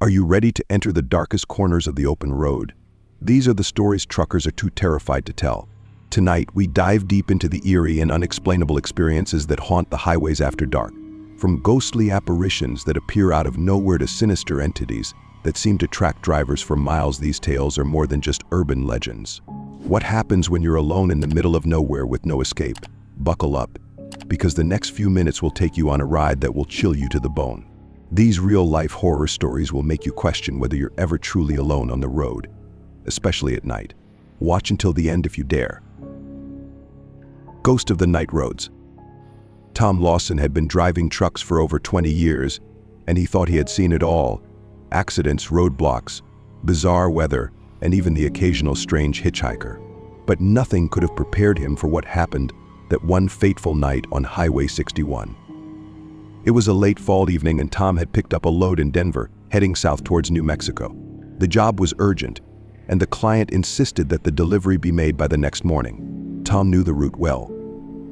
Are you ready to enter the darkest corners of the open road? These are the stories truckers are too terrified to tell. Tonight, we dive deep into the eerie and unexplainable experiences that haunt the highways after dark. From ghostly apparitions that appear out of nowhere to sinister entities that seem to track drivers for miles, these tales are more than just urban legends. What happens when you're alone in the middle of nowhere with no escape? Buckle up, because the next few minutes will take you on a ride that will chill you to the bone. These real-life horror stories will make you question whether you're ever truly alone on the road, especially at night. Watch until the end if you dare. Ghost of the Night Roads. Tom Lawson had been driving trucks for over 20 years, and he thought he had seen it all. Accidents, roadblocks, bizarre weather, and even the occasional strange hitchhiker. But nothing could have prepared him for what happened that one fateful night on Highway 61. It was a late fall evening and Tom had picked up a load in Denver, heading south towards New Mexico. The job was urgent, and the client insisted that the delivery be made by the next morning. Tom knew the route well,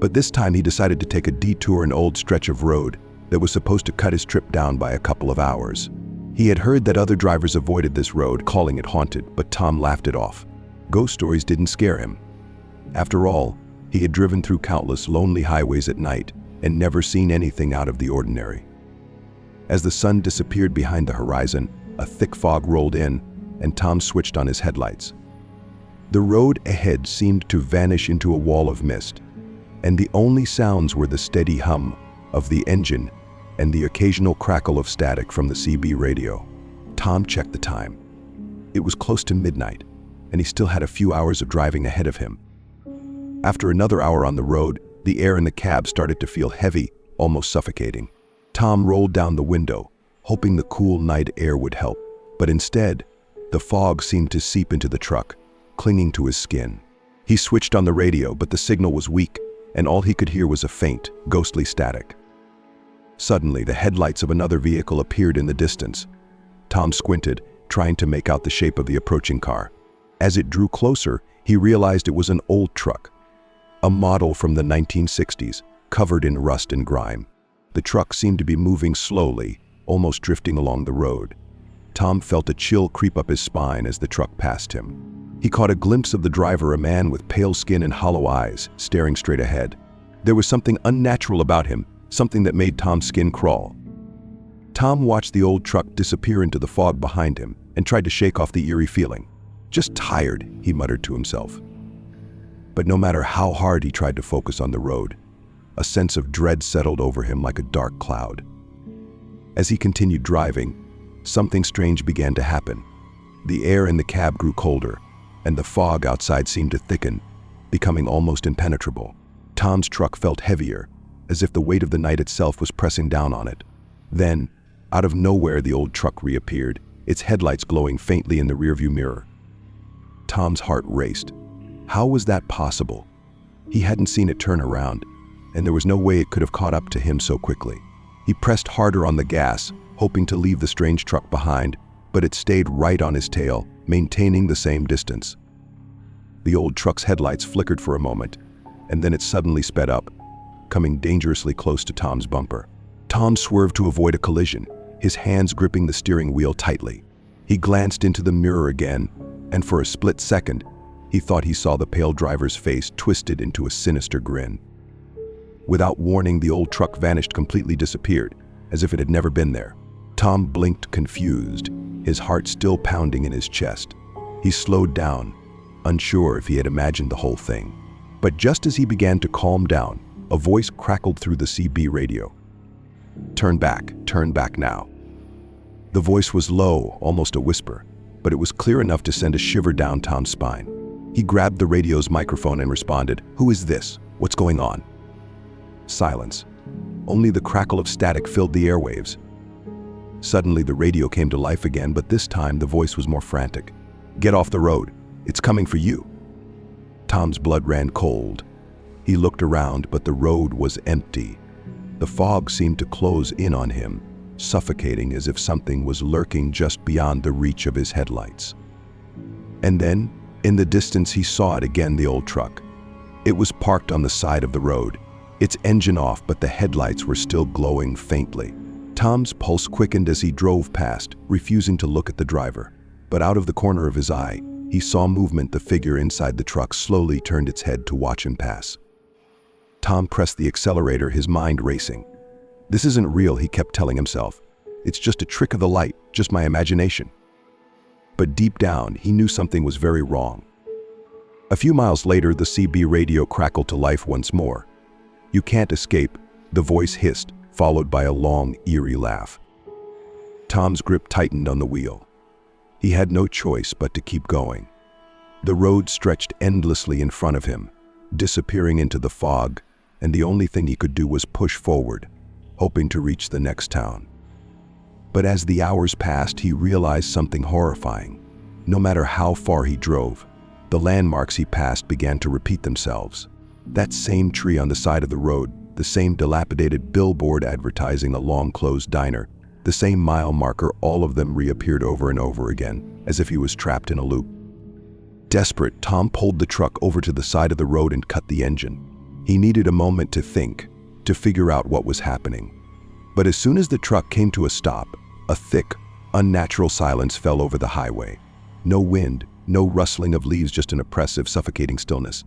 but this time he decided to take a detour, an old stretch of road that was supposed to cut his trip down by a couple of hours. He had heard that other drivers avoided this road, calling it haunted, but Tom laughed it off. Ghost stories didn't scare him. After all, he had driven through countless lonely highways at night and never seen anything out of the ordinary. As the sun disappeared behind the horizon, a thick fog rolled in, and Tom switched on his headlights. The road ahead seemed to vanish into a wall of mist, and the only sounds were the steady hum of the engine and the occasional crackle of static from the CB radio. Tom checked the time. It was close to midnight, and he still had a few hours of driving ahead of him. After another hour on the road, the air in the cab started to feel heavy, almost suffocating. Tom rolled down the window, hoping the cool night air would help, but instead, the fog seemed to seep into the truck, clinging to his skin. He switched on the radio, but the signal was weak, and all he could hear was a faint, ghostly static. Suddenly, the headlights of another vehicle appeared in the distance. Tom squinted, trying to make out the shape of the approaching car. As it drew closer, he realized it was an old truck, a model from the 1960s, covered in rust and grime. The truck seemed to be moving slowly, almost drifting along the road. Tom felt a chill creep up his spine as the truck passed him. He caught a glimpse of the driver, a man with pale skin and hollow eyes, staring straight ahead. There was something unnatural about him, something that made Tom's skin crawl. Tom watched the old truck disappear into the fog behind him and tried to shake off the eerie feeling. "Just tired," he muttered to himself. But no matter how hard he tried to focus on the road, a sense of dread settled over him like a dark cloud. As he continued driving, something strange began to happen. The air in the cab grew colder, and the fog outside seemed to thicken, becoming almost impenetrable. Tom's truck felt heavier, as if the weight of the night itself was pressing down on it. Then, out of nowhere, the old truck reappeared, its headlights glowing faintly in the rearview mirror. Tom's heart raced. How was that possible? He hadn't seen it turn around, and there was no way it could have caught up to him so quickly. He pressed harder on the gas, hoping to leave the strange truck behind, but it stayed right on his tail, maintaining the same distance. The old truck's headlights flickered for a moment, and then it suddenly sped up, coming dangerously close to Tom's bumper. Tom swerved to avoid a collision, his hands gripping the steering wheel tightly. He glanced into the mirror again, and for a split second, he thought he saw the pale driver's face twisted into a sinister grin. Without warning, the old truck vanished, completely disappeared, as if it had never been there. Tom blinked, confused, his heart still pounding in his chest. He slowed down, unsure if he had imagined the whole thing. But just as he began to calm down, a voice crackled through the CB radio. Turn back now." The voice was low, almost a whisper, but it was clear enough to send a shiver down Tom's spine. He grabbed the radio's microphone and responded, "Who is this? What's going on?" Silence. Only the crackle of static filled the airwaves. Suddenly, the radio came to life again, but this time the voice was more frantic. "Get off the road. It's coming for you." Tom's blood ran cold. He looked around, but the road was empty. The fog seemed to close in on him, suffocating as if something was lurking just beyond the reach of his headlights. And then, in the distance, he saw it again, the old truck. It was parked on the side of the road, its engine off, but the headlights were still glowing faintly. Tom's pulse quickened as he drove past, refusing to look at the driver. But out of the corner of his eye, he saw movement. The figure inside the truck slowly turned its head to watch him pass. Tom pressed the accelerator, his mind racing. This isn't real, he kept telling himself. It's just a trick of the light, just my imagination. But deep down, he knew something was very wrong. A few miles later, the CB radio crackled to life once more. "You can't escape," the voice hissed, followed by a long, eerie laugh. Tom's grip tightened on the wheel. He had no choice but to keep going. The road stretched endlessly in front of him, disappearing into the fog, and the only thing he could do was push forward, hoping to reach the next town. But as the hours passed, he realized something horrifying. No matter how far he drove, the landmarks he passed began to repeat themselves. That same tree on the side of the road, the same dilapidated billboard advertising a long-closed diner, the same mile marker, all of them reappeared over and over again, as if he was trapped in a loop. Desperate, Tom pulled the truck over to the side of the road and cut the engine. He needed a moment to think, to figure out what was happening. But as soon as the truck came to a stop, a thick, unnatural silence fell over the highway. No wind, no rustling of leaves, just an oppressive, suffocating stillness.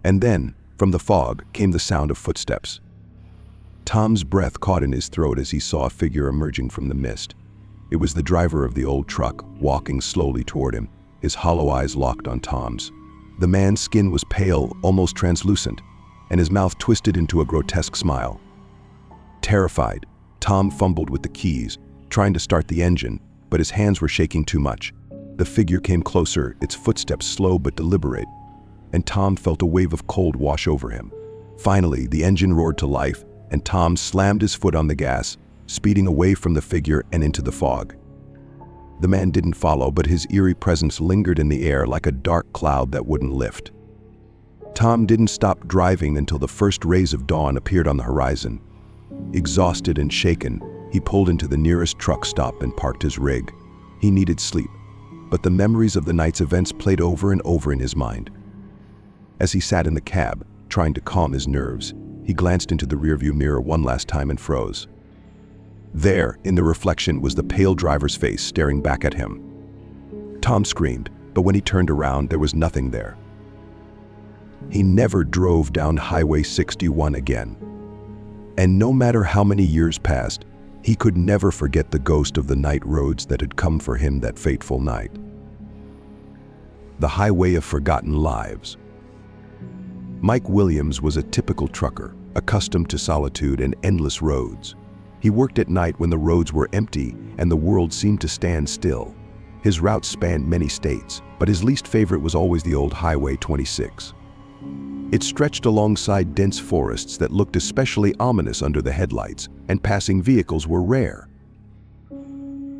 And then, from the fog, came the sound of footsteps. Tom's breath caught in his throat as he saw a figure emerging from the mist. It was the driver of the old truck, walking slowly toward him, his hollow eyes locked on Tom's. The man's skin was pale, almost translucent, and his mouth twisted into a grotesque smile. Terrified, Tom fumbled with the keys, trying to start the engine, but his hands were shaking too much. The figure came closer, its footsteps slow but deliberate, and Tom felt a wave of cold wash over him. Finally, the engine roared to life, and Tom slammed his foot on the gas, speeding away from the figure and into the fog. The man didn't follow, but his eerie presence lingered in the air like a dark cloud that wouldn't lift. Tom didn't stop driving until the first rays of dawn appeared on the horizon. Exhausted and shaken, he pulled into the nearest truck stop and parked his rig. He needed sleep, but the memories of the night's events played over and over in his mind. As he sat in the cab, trying to calm his nerves, he glanced into the rearview mirror one last time and froze. There, in the reflection, was the pale driver's face staring back at him. Tom screamed, but when he turned around, there was nothing there. He never drove down Highway 61 again. And no matter how many years passed, he could never forget the ghost of the night roads that had come for him that fateful night. The Highway of Forgotten Lives. Mike Williams was a typical trucker, accustomed to solitude and endless roads. He worked at night when the roads were empty and the world seemed to stand still. His route spanned many states, but his least favorite was always the old Highway 26. It stretched alongside dense forests that looked especially ominous under the headlights, and passing vehicles were rare.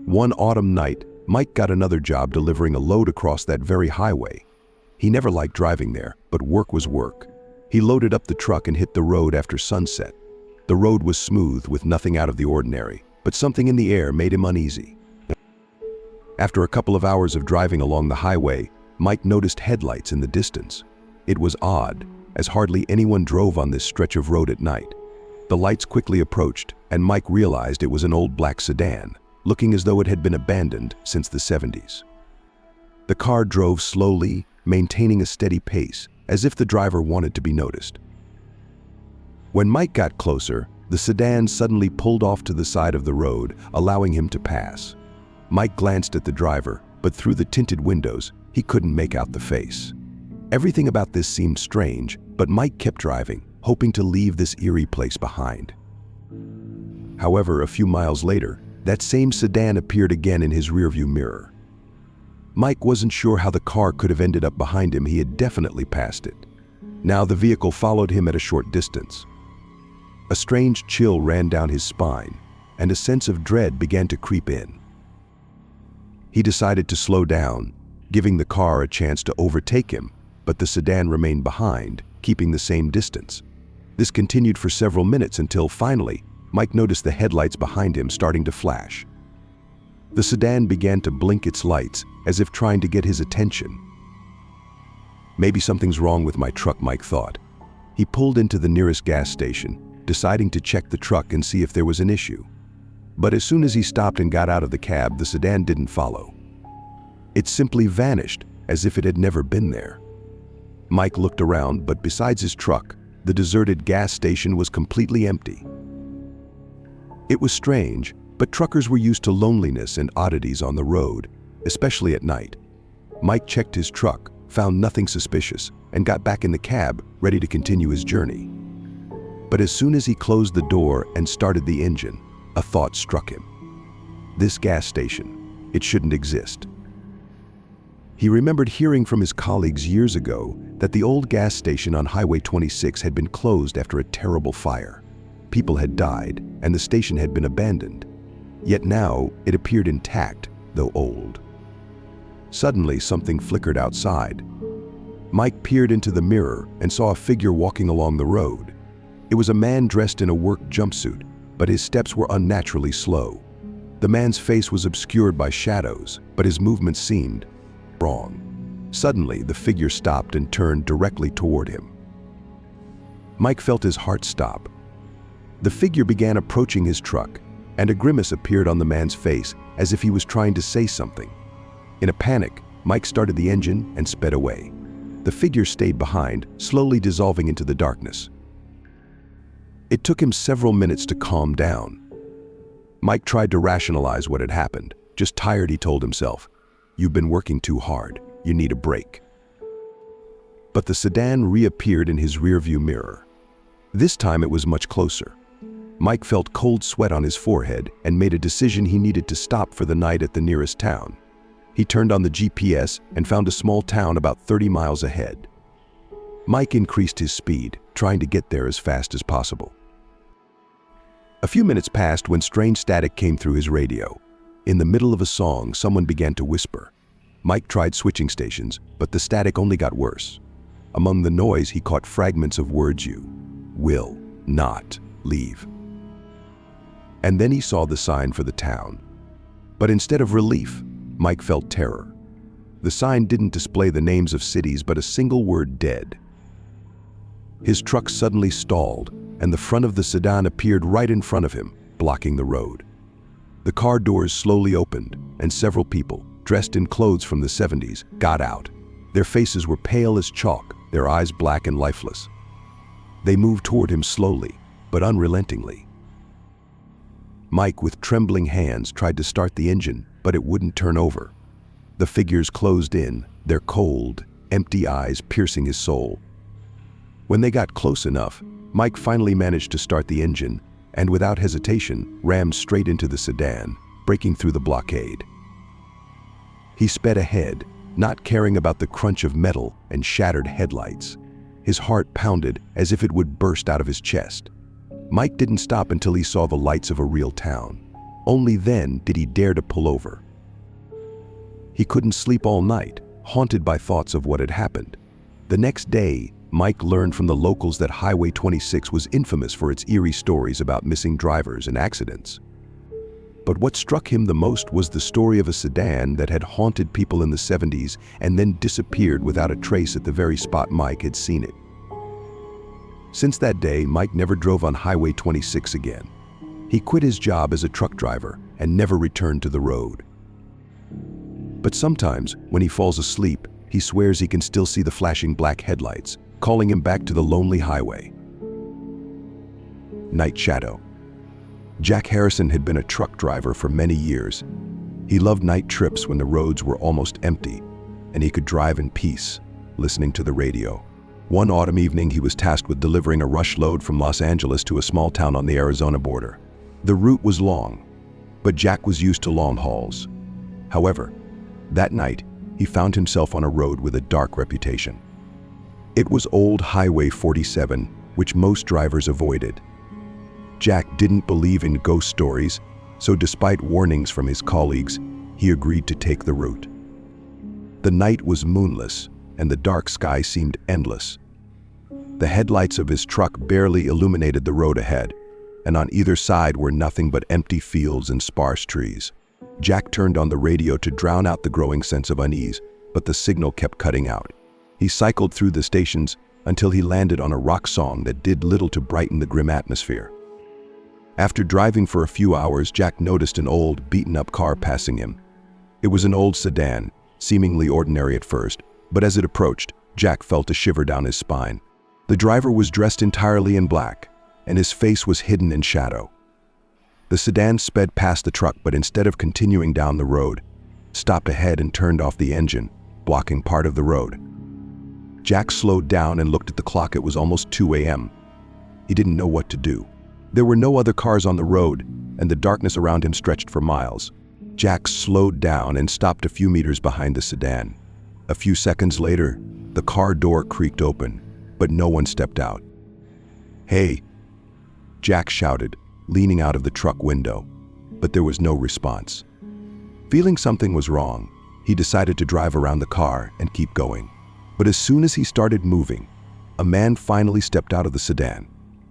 One autumn night, Mike got another job delivering a load across that very highway. He never liked driving there, but work was work. He loaded up the truck and hit the road after sunset. The road was smooth with nothing out of the ordinary, but something in the air made him uneasy. After a couple of hours of driving along the highway, Mike noticed headlights in the distance. It was odd, as hardly anyone drove on this stretch of road at night. The lights quickly approached, and Mike realized it was an old black sedan, looking as though it had been abandoned since the 70s. The car drove slowly, maintaining a steady pace, as if the driver wanted to be noticed. When Mike got closer, the sedan suddenly pulled off to the side of the road, allowing him to pass. Mike glanced at the driver, but through the tinted windows, he couldn't make out the face. Everything about this seemed strange, but Mike kept driving, hoping to leave this eerie place behind. However, a few miles later, that same sedan appeared again in his rearview mirror. Mike wasn't sure how the car could have ended up behind him. He had definitely passed it. Now the vehicle followed him at a short distance. A strange chill ran down his spine, and a sense of dread began to creep in. He decided to slow down, giving the car a chance to overtake him, but the sedan remained behind, keeping the same distance. This continued for several minutes until finally, Mike noticed the headlights behind him starting to flash. The sedan began to blink its lights, as if trying to get his attention. Maybe something's wrong with my truck, Mike thought. He pulled into the nearest gas station, deciding to check the truck and see if there was an issue. But as soon as he stopped and got out of the cab, the sedan didn't follow. It simply vanished, as if it had never been there. Mike looked around, but besides his truck, the deserted gas station was completely empty. It was strange, but truckers were used to loneliness and oddities on the road, especially at night. Mike checked his truck, found nothing suspicious, and got back in the cab, ready to continue his journey. But as soon as he closed the door and started the engine, a thought struck him. This gas station, it shouldn't exist. He remembered hearing from his colleagues years ago that the old gas station on Highway 26 had been closed after a terrible fire. People had died, and the station had been abandoned. Yet now, it appeared intact, though old. Suddenly, something flickered outside. Mike peered into the mirror and saw a figure walking along the road. It was a man dressed in a work jumpsuit, but his steps were unnaturally slow. The man's face was obscured by shadows, but his movements seemed wrong. Suddenly, the figure stopped and turned directly toward him. Mike felt his heart stop. The figure began approaching his truck, and a grimace appeared on the man's face as if he was trying to say something. In a panic, Mike started the engine and sped away. The figure stayed behind, slowly dissolving into the darkness. It took him several minutes to calm down. Mike tried to rationalize what had happened. Just tired, he told himself. You've been working too hard. You need a break. But the sedan reappeared in his rearview mirror. This time it was much closer. Mike felt cold sweat on his forehead and made a decision he needed to stop for the night at the nearest town. He turned on the GPS and found a small town about 30 miles ahead. Mike increased his speed, trying to get there as fast as possible. A few minutes passed when strange static came through his radio. In the middle of a song, someone began to whisper. Mike tried switching stations, but the static only got worse. Among the noise, he caught fragments of words: you will not leave. And then he saw the sign for the town. But instead of relief, Mike felt terror. The sign didn't display the names of cities, but a single word: dead. His truck suddenly stalled, and the front of the sedan appeared right in front of him, blocking the road. The car doors slowly opened, and several people, dressed in clothes from the 70s, got out. Their faces were pale as chalk, their eyes black and lifeless. They moved toward him slowly, but unrelentingly. Mike, with trembling hands, tried to start the engine, but it wouldn't turn over. The figures closed in, their cold, empty eyes piercing his soul. When they got close enough, Mike finally managed to start the engine, and without hesitation, rammed straight into the sedan, breaking through the blockade. He sped ahead, not caring about the crunch of metal and shattered headlights. His heart pounded as if it would burst out of his chest. Mike didn't stop until he saw the lights of a real town. Only then did he dare to pull over. He couldn't sleep all night, haunted by thoughts of what had happened. The next day, Mike learned from the locals that Highway 26 was infamous for its eerie stories about missing drivers and accidents. But what struck him the most was the story of a sedan that had haunted people in the 70s and then disappeared without a trace at the very spot Mike had seen it. Since that day, Mike never drove on Highway 26 again. He quit his job as a truck driver and never returned to the road. But sometimes, when he falls asleep, he swears he can still see the flashing black headlights, calling him back to the lonely highway. Night Shadow. Jack Harrison had been a truck driver for many years. He loved night trips when the roads were almost empty, and he could drive in peace, listening to the radio. One autumn evening, he was tasked with delivering a rush load from Los Angeles to a small town on the Arizona border. The route was long, but Jack was used to long hauls. However, that night, he found himself on a road with a dark reputation. It was old Highway 47, which most drivers avoided. Jack didn't believe in ghost stories, so despite warnings from his colleagues, he agreed to take the route. The night was moonless, and the dark sky seemed endless. The headlights of his truck barely illuminated the road ahead, and on either side were nothing but empty fields and sparse trees. Jack turned on the radio to drown out the growing sense of unease, but the signal kept cutting out. He cycled through the stations until he landed on a rock song that did little to brighten the grim atmosphere. After driving for a few hours, Jack noticed an old, beaten-up car passing him. It was an old sedan, seemingly ordinary at first, but as it approached, Jack felt a shiver down his spine. The driver was dressed entirely in black, and his face was hidden in shadow. The sedan sped past the truck, but instead of continuing down the road, stopped ahead and turned off the engine, blocking part of the road. Jack slowed down and looked at the clock. It was almost 2 a.m. He didn't know what to do. There were no other cars on the road, and the darkness around him stretched for miles. Jack slowed down and stopped a few meters behind the sedan. A few seconds later, the car door creaked open, but no one stepped out. "Hey!" Jack shouted, leaning out of the truck window, but there was no response. Feeling something was wrong, he decided to drive around the car and keep going. But as soon as he started moving, a man finally stepped out of the sedan.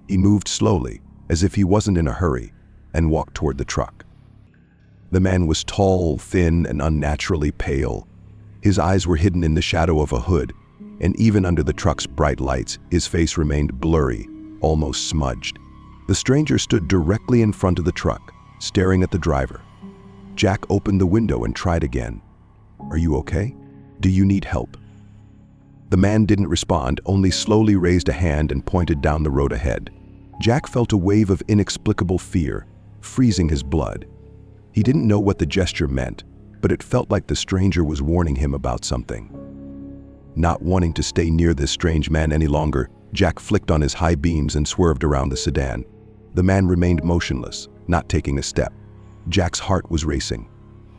He moved slowly, as if he wasn't in a hurry, and walked toward the truck. The man was tall, thin, and unnaturally pale. His eyes were hidden in the shadow of a hood, and even under the truck's bright lights, his face remained blurry, almost smudged. The stranger stood directly in front of the truck, staring at the driver. Jack opened the window and tried again. "Are you okay? Do you need help?" The man didn't respond, only slowly raised a hand and pointed down the road ahead. Jack felt a wave of inexplicable fear, freezing his blood. He didn't know what the gesture meant, but it felt like the stranger was warning him about something. Not wanting to stay near this strange man any longer, Jack flicked on his high beams and swerved around the sedan. The man remained motionless, not taking a step. Jack's heart was racing.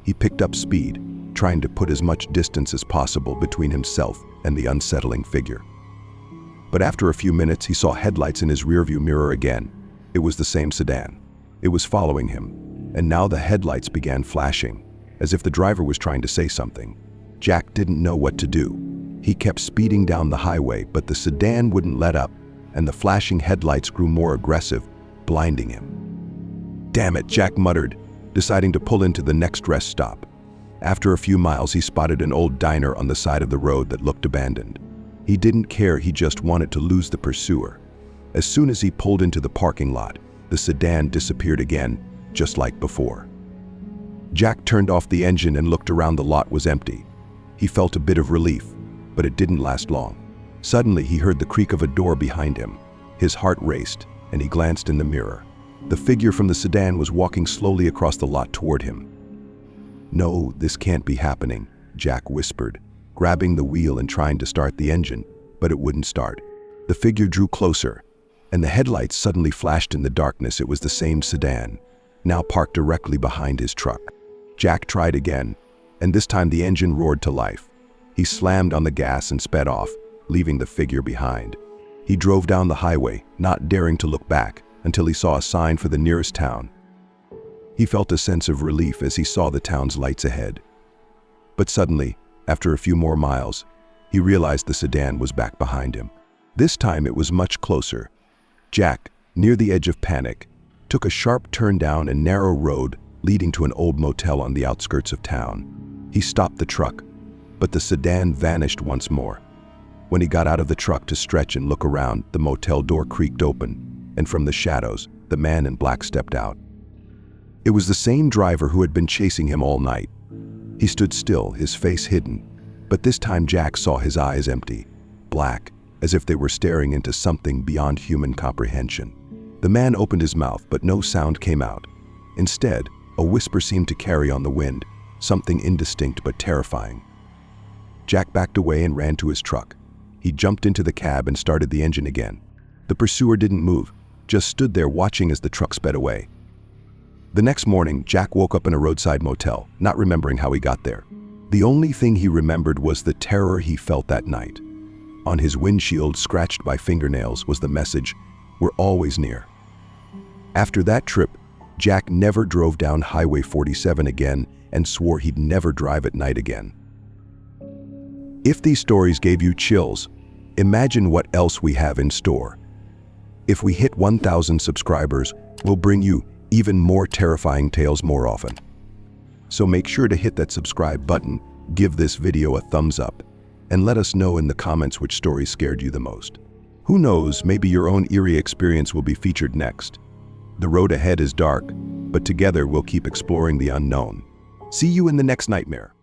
He picked up speed, trying to put as much distance as possible between himself and the unsettling figure. But after a few minutes, he saw headlights in his rearview mirror again. It was the same sedan. It was following him, and now the headlights began flashing, as if the driver was trying to say something. Jack didn't know what to do. He kept speeding down the highway, but the sedan wouldn't let up, and the flashing headlights grew more aggressive, blinding him. "Damn it," Jack muttered, deciding to pull into the next rest stop. After a few miles, he spotted an old diner on the side of the road that looked abandoned. He didn't care, he just wanted to lose the pursuer. As soon as he pulled into the parking lot, the sedan disappeared again, just like before. Jack turned off the engine and looked around. The lot was empty. He felt a bit of relief, but it didn't last long. Suddenly, he heard the creak of a door behind him. His heart raced, and he glanced in the mirror. The figure from the sedan was walking slowly across the lot toward him. "No, this can't be happening," Jack whispered, grabbing the wheel and trying to start the engine, but it wouldn't start. The figure drew closer, and the headlights suddenly flashed in the darkness. It was the same sedan, now parked directly behind his truck. Jack tried again, and this time the engine roared to life. He slammed on the gas and sped off, leaving the figure behind. He drove down the highway, not daring to look back, until he saw a sign for the nearest town. He felt a sense of relief as he saw the town's lights ahead. But suddenly, after a few more miles, he realized the sedan was back behind him. This time it was much closer. Jack, near the edge of panic, took a sharp turn down a narrow road leading to an old motel on the outskirts of town. He stopped the truck, but the sedan vanished once more. When he got out of the truck to stretch and look around, the motel door creaked open, and from the shadows, the man in black stepped out. It was the same driver who had been chasing him all night. He stood still, his face hidden, but this time Jack saw his eyes empty, black, as if they were staring into something beyond human comprehension. The man opened his mouth, but no sound came out. Instead, a whisper seemed to carry on the wind, something indistinct but terrifying. Jack backed away and ran to his truck. He jumped into the cab and started the engine again. The pursuer didn't move, just stood there watching as the truck sped away. The next morning, Jack woke up in a roadside motel, not remembering how he got there. The only thing he remembered was the terror he felt that night. On his windshield, scratched by fingernails, was the message, "We're always near." After that trip, Jack never drove down Highway 47 again and swore he'd never drive at night again. If these stories gave you chills, imagine what else we have in store. If we hit 1,000 subscribers, we'll bring you even more terrifying tales more often. So make sure to hit that subscribe button, give this video a thumbs up, and let us know in the comments which story scared you the most. Who knows, maybe your own eerie experience will be featured next. The road ahead is dark, but together we'll keep exploring the unknown. See you in the next nightmare.